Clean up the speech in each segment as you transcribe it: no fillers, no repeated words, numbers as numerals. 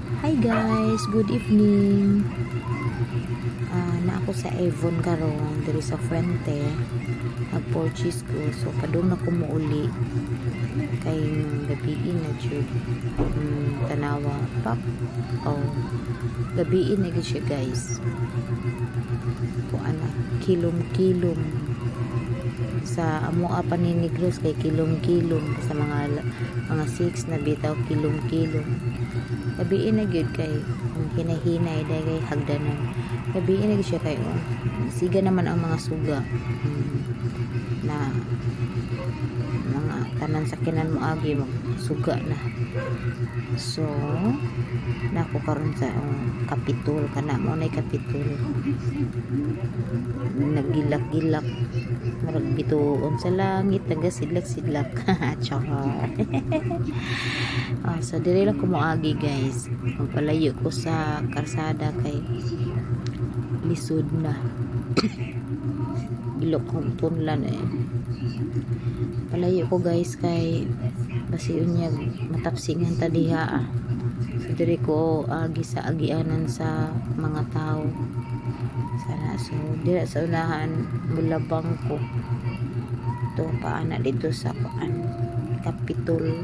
Hi guys, good evening. Na ako sa Avon karon diri sa Fuente. Nag-purchase ko, so padung na ko muuli kay gabiin na jud. Tanawa pak. Oh, gabiin na gid siya guys. Kuan na kilom-kilom sa amo pa ni Negros kay kilom-kilom sa mga 6 na bitaw kilom-kilom. Gabiin na gyud kay ang hinahinay dagay hagdanan. Gabiin na gyud siya kay siga naman ang mga suga. Na mga tanan sa kinan mo agi suga na. So nako karon sa kapitol kana mo nay kapitol. Naggilak-gilak marag bituon sa langit nagasidlak-sidlak. Char. So dili lang ko moagi guys. Magpalayo ko sa karsada kay lisod na. Ilok kong tunlan palayo ko guys kay basi unya matapsingan ta diha so diri ko agi sa agianan sa mga tao sana so dira sa unahan mulabang ko to paana dito sa paan Kapitol.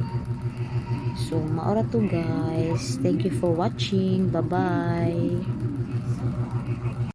So maora to guys, thank you for watching, bye bye.